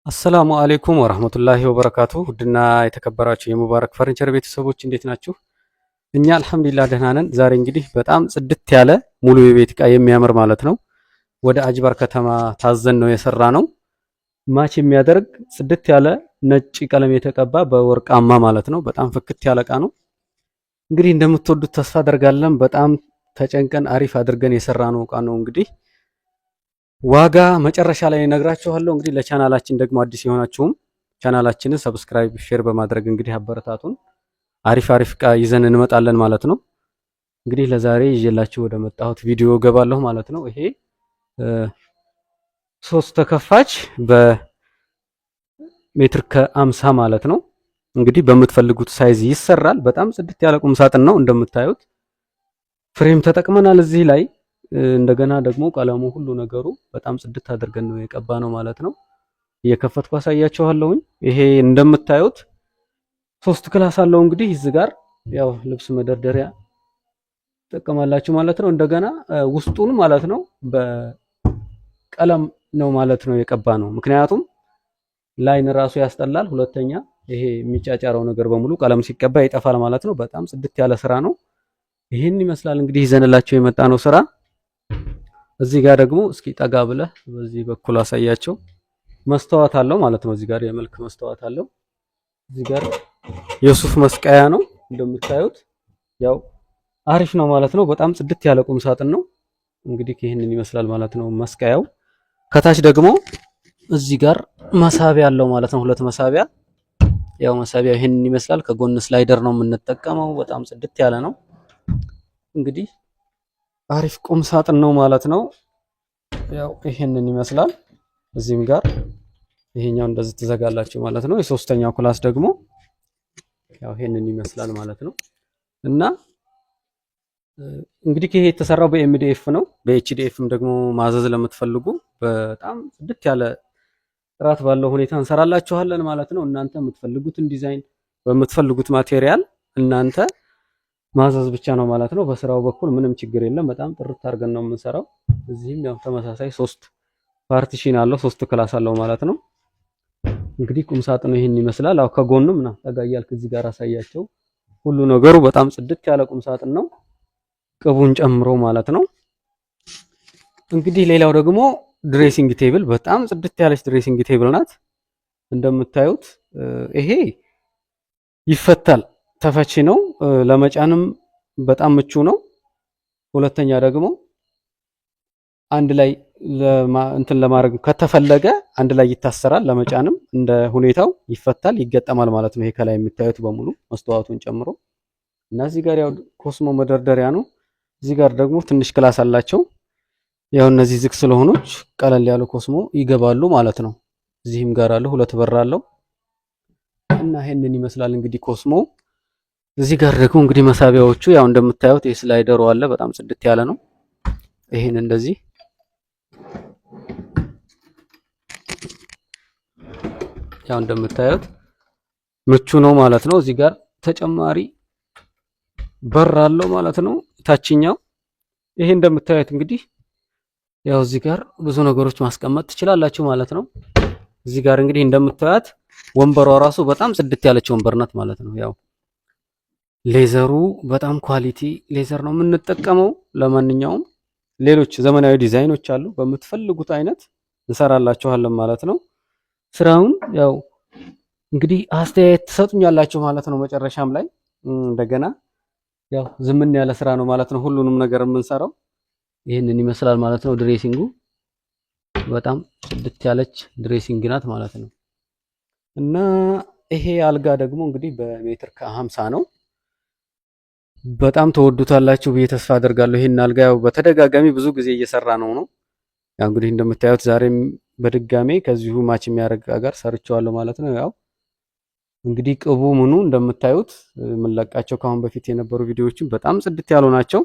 አሰላሙ አሌይኩም ወራህመቱላሂ ወበረካቱ። ውድና የተከበራችሁ የሙባረክ ፈርኒቸር ቤተሰቦች እንዴት ናችሁ? እኛ አልሐምዱሊላህ ደህና ነን። ዛሬ እንግዲህ በጣም ጽድት ያለ ሙሉ የቤት እቃ የሚያምር ማለት ነው ወደ አጅባር ከተማ ታዘን ነው የሰራ ነው። ማች የሚያደርግ ጽድት ያለ ነጭ ቀለም የተቀባ በወርቃማ ማለት ነው። በጣም ፍክት ያለ እቃ ነው። እንግዲህ እንደምትወዱት ተስፋ አደርጋለን። በጣም ተጨንቀን አሪፍ አድርገን የሰራ ነው እቃ ነው። እንግዲህ ዋጋ መጨረሻ ላይ እነግራችኋለሁ። እንግዲህ ለቻናላችን ደግሞ አዲስ የሆናችሁም ቻናላችንን ሰብስክራይብ፣ ሼር በማድረግ እንግዲህ አበረታቱን። አሪፍ እቃ ይዘን እንመጣለን ማለት ነው። እንግዲህ ለዛሬ ይዤላችሁ ወደ መጣሁት ቪዲዮ ገባለሁ ማለት ነው። ይሄ ሶስት ተከፋች በሜትር ከ50 ማለት ነው። እንግዲህ በምትፈልጉት ሳይዝ ይሰራል። በጣም ጽድት ያለ ቁም ሳጥን ነው። እንደምታዩት ፍሬም ተጠቅመናል እዚህ ላይ። እንደገና ደግሞ ቀለሙ ሁሉ ነገሩ በጣም ጽድት አድርገን ነው የቀባ ነው ማለት ነው። እየከፈትኩ አሳያችኋለሁኝ። ይሄ እንደምታዩት ሶስት ክላስ አለው። እንግዲህ እዚህ ጋር ያው ልብስ መደርደሪያ ተጠቀማላችሁ ማለት ነው። እንደገና ውስጡን ማለት ነው በቀለም ነው ማለት ነው የቀባ ነው። ምክንያቱም ላይን ራሱ ያስጠላል። ሁለተኛ ይሄ የሚጫጫረው ነገር በሙሉ ቀለም ሲቀባ ይጠፋል ማለት ነው። በጣም ጽድት ያለ ስራ ነው። ይሄን ይመስላል እንግዲህ ይዘንላችሁ የመጣ ነው ስራ። እዚህ ጋር ደግሞ እስኪ ጠጋ ብለህ በዚህ በኩል አሳያቸው። መስተዋት አለው ማለት ነው። እዚህ ጋር የመልክ መስተዋት አለው። እዚህ ጋር የሱፍ መስቀያ ነው እንደምታዩት። ያው አሪፍ ነው ማለት ነው። በጣም ጽድት ያለ ቁም ሳጥን ነው። እንግዲህ ይሄንን ይመስላል ማለት ነው መስቀያው። ከታች ደግሞ እዚህ ጋር መሳቢያ አለው ማለት ነው። ሁለት መሳቢያ። ያው መሳቢያው ይሄንን ይመስላል። ከጎን ስላይደር ነው የምንጠቀመው። በጣም ጽድት ያለ ነው። እንግዲህ አሪፍ ቁም ሳጥን ነው ማለት ነው። ያው ይሄንን ይመስላል። እዚህም ጋር ይሄኛው እንደዚህ ትዘጋላችሁ ማለት ነው። የሶስተኛው ክላስ ደግሞ ያው ይሄንን ይመስላል ማለት ነው። እና እንግዲህ ይሄ የተሰራው በኤምዲኤፍ ነው። በኤችዲኤፍም ደግሞ ማዘዝ ለምትፈልጉ በጣም ጽድት ያለ ጥራት ባለው ሁኔታ እንሰራላችኋለን ማለት ነው። እናንተ የምትፈልጉትን ዲዛይን በምትፈልጉት ማቴሪያል እናንተ ማዘዝ ብቻ ነው ማለት ነው። በስራው በኩል ምንም ችግር የለም። በጣም ጥርት አድርገን ነው የምንሰራው። እዚህም ያው ተመሳሳይ 3 ፓርቲሽን አለው፣ 3 ክላስ አለው ማለት ነው። እንግዲህ ቁም ሳጥኑ ይሄን ይመስላል። አው ከጎንም ና ጠጋ እያልክ እዚህ ጋር አሳያቸው። ሁሉ ነገሩ በጣም ጽድት ያለ ቁም ሳጥን ነው ቅቡን ጨምሮ ማለት ነው። እንግዲህ ሌላው ደግሞ ድሬሲንግ ቴብል፣ በጣም ጽድት ያለች ድሬሲንግ ቴብል ናት እንደምታዩት። ይሄ ይፈታል፣ ተፈቺ ነው። ለመጫንም በጣም ምቹ ነው። ሁለተኛ ደግሞ አንድ ላይ እንትን ለማድረግ ከተፈለገ አንድ ላይ ይታሰራል። ለመጫንም እንደ ሁኔታው ይፈታል፣ ይገጠማል ማለት ነው። ይሄ ከላይ የምታዩት በሙሉ መስተዋቱን ጨምሮ እና እዚህ ጋር ያው ኮስሞ መደርደሪያ ነው። እዚህ ጋር ደግሞ ትንሽ ክላስ አላቸው። ያው እነዚህ ዝግ ስለሆኖች ቀለል ያሉ ኮስሞ ይገባሉ ማለት ነው። እዚህም ጋር አለ፣ 2 በር አለው እና ይሄንን ይመስላል እንግዲህ ኮስሞ። እዚህ ጋር ደግሞ እንግዲህ መሳቢያዎቹ ያው እንደምታዩት የስላይደሩ አለ፣ በጣም ጽድት ያለ ነው። ይሄን እንደዚህ ያው እንደምታዩት ምቹ ነው ማለት ነው። እዚህ ጋር ተጨማሪ በር አለው ማለት ነው ታችኛው። ይሄ እንደምታዩት እንግዲህ ያው እዚህ ጋር ብዙ ነገሮች ማስቀመጥ ትችላላችሁ ማለት ነው። እዚህ ጋር እንግዲህ እንደምታዩት ወንበሯ ራሱ በጣም ጽድት ያለች ወንበር ናት ማለት ነው። ያው ሌዘሩ በጣም ኳሊቲ ሌዘር ነው የምንጠቀመው። ለማንኛውም ሌሎች ዘመናዊ ዲዛይኖች አሉ፣ በምትፈልጉት አይነት እንሰራላችኋለን ማለት ነው። ስራውን ያው እንግዲህ አስተያየት ትሰጡኛላችሁ ማለት ነው። መጨረሻም ላይ እንደገና ያው ዝምን ያለ ስራ ነው ማለት ነው። ሁሉንም ነገር የምንሰራው ይሄንን ይመስላል ማለት ነው። ድሬሲንጉ በጣም ጽድት ያለች ድሬሲንግ ናት ማለት ነው። እና ይሄ አልጋ ደግሞ እንግዲህ በሜትር ከ50 ነው። በጣም ተወዱታላችሁ ብዬ ተስፋ አደርጋለሁ። ይሄን አልጋ ያው በተደጋጋሚ ብዙ ጊዜ እየሰራ ነው። ያው እንግዲህ እንደምታዩት ዛሬም በድጋሜ ከዚሁ ማች የሚያደርግ ጋር ሰርቼዋለሁ ማለት ነው። ያው እንግዲህ ቅቡ ምኑ እንደምታዩት የምንለቃቸው ካሁን በፊት የነበሩ ቪዲዮዎችን በጣም ጽድት ያሉ ናቸው።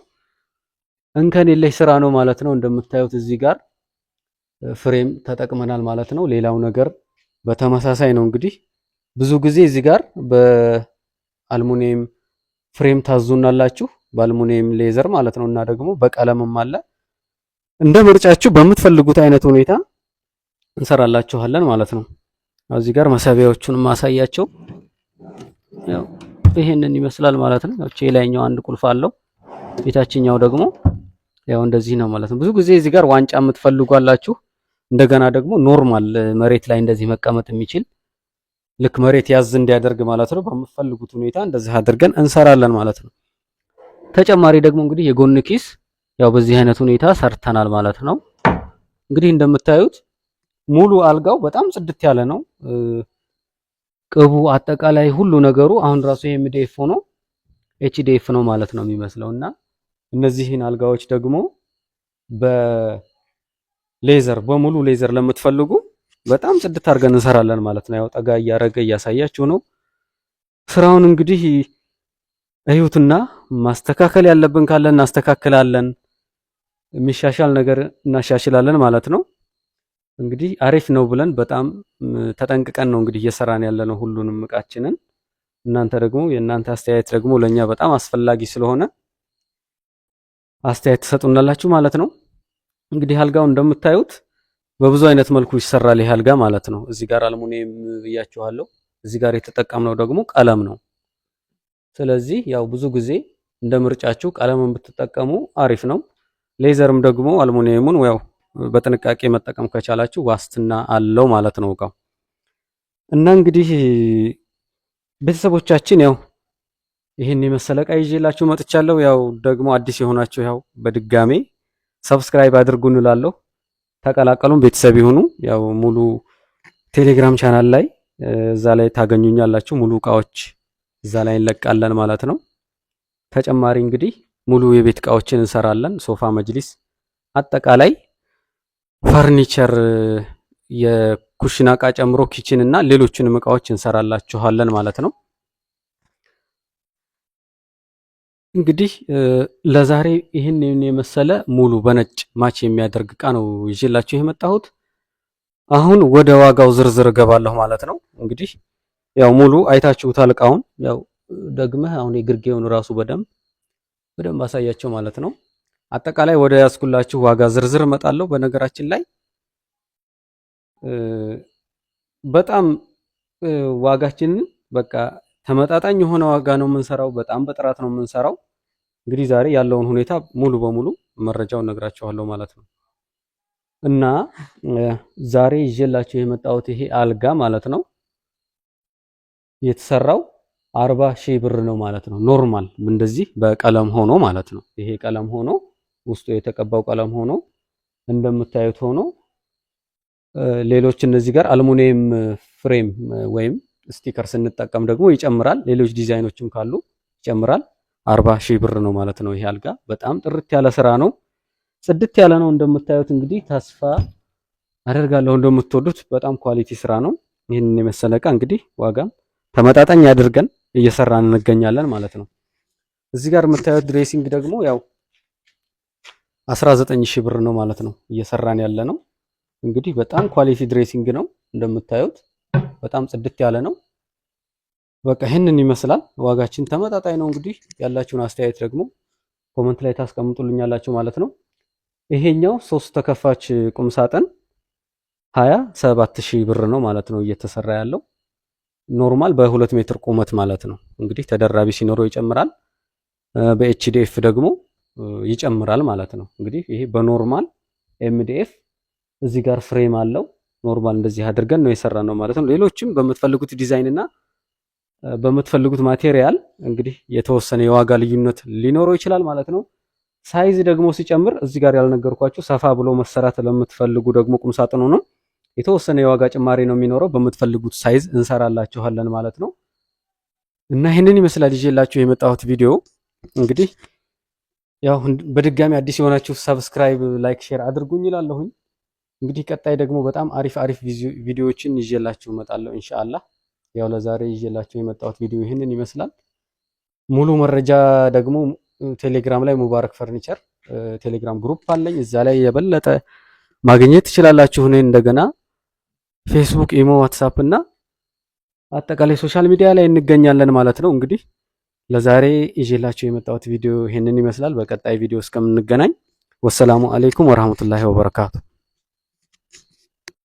እንከን የለሽ ስራ ነው ማለት ነው። እንደምታዩት እዚህ ጋር ፍሬም ተጠቅመናል ማለት ነው። ሌላው ነገር በተመሳሳይ ነው። እንግዲህ ብዙ ጊዜ እዚህ ጋር በአልሙኒየም ፍሬም ታዙናላችሁ፣ በአልሙኒየም ሌዘር ማለት ነው። እና ደግሞ በቀለምም አለ። እንደ ምርጫችሁ በምትፈልጉት አይነት ሁኔታ እንሰራላችኋለን ማለት ነው። እዚህ ጋር መሳቢያዎቹን ማሳያቸው ያው ይሄንን ይመስላል ማለት ነው። እቺ ላይኛው አንድ ቁልፍ አለው፣ የታችኛው ደግሞ ያው እንደዚህ ነው ማለት ነው። ብዙ ጊዜ እዚህ ጋር ዋንጫ የምትፈልጉ አላችሁ። እንደገና ደግሞ ኖርማል መሬት ላይ እንደዚህ መቀመጥ የሚችል ልክ መሬት ያዝ እንዲያደርግ ማለት ነው። በምትፈልጉት ሁኔታ እንደዚህ አድርገን እንሰራለን ማለት ነው። ተጨማሪ ደግሞ እንግዲህ የጎን ኪስ ያው በዚህ አይነት ሁኔታ ሰርተናል ማለት ነው። እንግዲህ እንደምታዩት ሙሉ አልጋው በጣም ጽድት ያለ ነው። ቅቡ አጠቃላይ ሁሉ ነገሩ አሁን ራሱ ይሄ ኤምዲኤፍ ሆኖ ኤችዲኤፍ ነው ማለት ነው የሚመስለውና እነዚህን አልጋዎች ደግሞ በሌዘር በሙሉ ሌዘር ለምትፈልጉ በጣም ጽድት አድርገን እንሰራለን ማለት ነው። ያው ጠጋ እያረገ እያሳያችሁ ነው ስራውን። እንግዲህ እዩትና ማስተካከል ያለብን ካለ እናስተካክላለን፣ የሚሻሻል ነገር እናሻሽላለን ማለት ነው። እንግዲህ አሪፍ ነው ብለን በጣም ተጠንቅቀን ነው እንግዲህ እየሰራን ያለነው ሁሉንም እቃችንን። እናንተ ደግሞ የእናንተ አስተያየት ደግሞ ለኛ በጣም አስፈላጊ ስለሆነ አስተያየት ትሰጡናላችሁ ማለት ነው። እንግዲህ አልጋው እንደምታዩት በብዙ አይነት መልኩ ይሰራል ይሄ አልጋ ማለት ነው። እዚህ ጋር አልሙኒየም ብያችኋለሁ። እዚህ ጋር የተጠቀምነው ደግሞ ቀለም ነው። ስለዚህ ያው ብዙ ጊዜ እንደ ምርጫችሁ ቀለምን ብትጠቀሙ አሪፍ ነው። ሌዘርም ደግሞ አልሙኒየሙን ያው በጥንቃቄ መጠቀም ከቻላችሁ ዋስትና አለው ማለት ነው እቃው። እና እንግዲህ ቤተሰቦቻችን ያው ይህን የመሰለ እቃ ይዤላችሁ መጥቻለሁ። ያው ደግሞ አዲስ የሆናችሁ ያው በድጋሜ ሰብስክራይብ አድርጉ እንላለሁ። ተቀላቀሉን፣ ቤተሰብ ይሁኑ። ያው ሙሉ ቴሌግራም ቻናል ላይ እዛ ላይ ታገኙኛላችሁ። ሙሉ እቃዎች እዛ ላይ እንለቃለን ማለት ነው። ተጨማሪ እንግዲህ ሙሉ የቤት እቃዎችን እንሰራለን። ሶፋ፣ መጅሊስ፣ አጠቃላይ ፈርኒቸር የኩሽና እቃ ጨምሮ ኪችን እና ሌሎችንም እቃዎች እንሰራላችኋለን ማለት ነው። እንግዲህ ለዛሬ ይህን የመሰለ ሙሉ በነጭ ማች የሚያደርግ እቃ ነው ይዤላችሁ የመጣሁት። አሁን ወደ ዋጋው ዝርዝር እገባለሁ ማለት ነው። እንግዲህ ያው ሙሉ አይታችሁታል እቃውን። ያው ደግመህ አሁን የግርጌውን ራሱ በደንብ አሳያቸው ማለት ነው። አጠቃላይ ወደ ያስኩላችሁ ዋጋ ዝርዝር እመጣለሁ። በነገራችን ላይ በጣም ዋጋችንን በቃ ተመጣጣኝ የሆነ ዋጋ ነው የምንሰራው። በጣም በጥራት ነው የምንሰራው። እንግዲህ ዛሬ ያለውን ሁኔታ ሙሉ በሙሉ መረጃውን ነግራችኋለሁ ማለት ነው። እና ዛሬ ይዤላችሁ የመጣሁት ይሄ አልጋ ማለት ነው የተሰራው 40,000 ብር ነው ማለት ነው። ኖርማል እንደዚህ በቀለም ሆኖ ማለት ነው። ይሄ ቀለም ሆኖ ውስጡ የተቀባው ቀለም ሆኖ እንደምታዩት ሆኖ ሌሎች እነዚህ ጋር አልሙኒየም ፍሬም ወይም ስቲከር ስንጠቀም ደግሞ ይጨምራል። ሌሎች ዲዛይኖችም ካሉ ይጨምራል። 40,000 ብር ነው ማለት ነው። ይሄ አልጋ በጣም ጥርት ያለ ስራ ነው። ጽድት ያለ ነው እንደምታዩት። እንግዲህ ተስፋ አደርጋለሁ እንደምትወዱት። በጣም ኳሊቲ ስራ ነው። ይህንን የመሰለ እቃ እንግዲህ ዋጋም ተመጣጣኝ አድርገን እየሰራን እንገኛለን ማለት ነው። እዚህ ጋር የምታዩት ድሬሲንግ ደግሞ ያው 19,000 ብር ነው ማለት ነው እየሰራን ያለ ነው። እንግዲህ በጣም ኳሊቲ ድሬሲንግ ነው እንደምታዩት። በጣም ጽድት ያለ ነው። በቃ ይሄንን ይመስላል። ዋጋችን ተመጣጣኝ ነው። እንግዲህ ያላችሁን አስተያየት ደግሞ ኮመንት ላይ ታስቀምጡልኛላችሁ ማለት ነው። ይሄኛው 3 ተከፋች ቁም ሳጥን 27,000 ብር ነው ማለት ነው እየተሰራ ያለው። ኖርማል በ2 ሜትር ቁመት ማለት ነው። እንግዲህ ተደራቢ ሲኖረው ይጨምራል፣ በኤችዲኤፍ ደግሞ ይጨምራል ማለት ነው። እንግዲህ ይሄ በኖርማል ኤምዲኤፍ እዚህ ጋር ፍሬም አለው። ኖርማል እንደዚህ አድርገን ነው የሰራነው ማለት ነው። ሌሎችም በምትፈልጉት ዲዛይን እና በምትፈልጉት ማቴሪያል እንግዲህ የተወሰነ የዋጋ ልዩነት ሊኖረው ይችላል ማለት ነው። ሳይዝ ደግሞ ሲጨምር እዚህ ጋር ያልነገርኳችሁ ሰፋ ብሎ መሰራት ለምትፈልጉ ደግሞ ቁም ሳጥኑ ነው የተወሰነ የዋጋ ጭማሪ ነው የሚኖረው። በምትፈልጉት ሳይዝ እንሰራላችኋለን ማለት ነው። እና ይሄንን ይመስላል ይዤላችሁ የመጣሁት ቪዲዮ። እንግዲህ ያው በድጋሚ አዲስ የሆናችሁ ሰብስክራይብ፣ ላይክ፣ ሼር አድርጉኝ እላለሁኝ። እንግዲህ ቀጣይ ደግሞ በጣም አሪፍ ቪዲዮዎችን ይዤላችሁ እመጣለሁ ኢንሻአላህ። ያው ለዛሬ ይዤላችሁ የመጣሁት ቪዲዮ ይህንን ይመስላል። ሙሉ መረጃ ደግሞ ቴሌግራም ላይ ሙባረክ ፈርኒቸር ቴሌግራም ግሩፕ አለኝ። እዛ ላይ የበለጠ ማግኘት ትችላላችሁ። እኔ እንደገና ፌስቡክ፣ ኢሞ፣ ዋትስአፕ እና አጠቃላይ ሶሻል ሚዲያ ላይ እንገኛለን ማለት ነው። እንግዲህ ለዛሬ ይዤላችሁ የመጣሁት ቪዲዮ ይህንን ይመስላል። በቀጣይ ቪዲዮ እስከምንገናኝ ወሰላሙ አለይኩም ወራህመቱላሂ ወበረካቱ።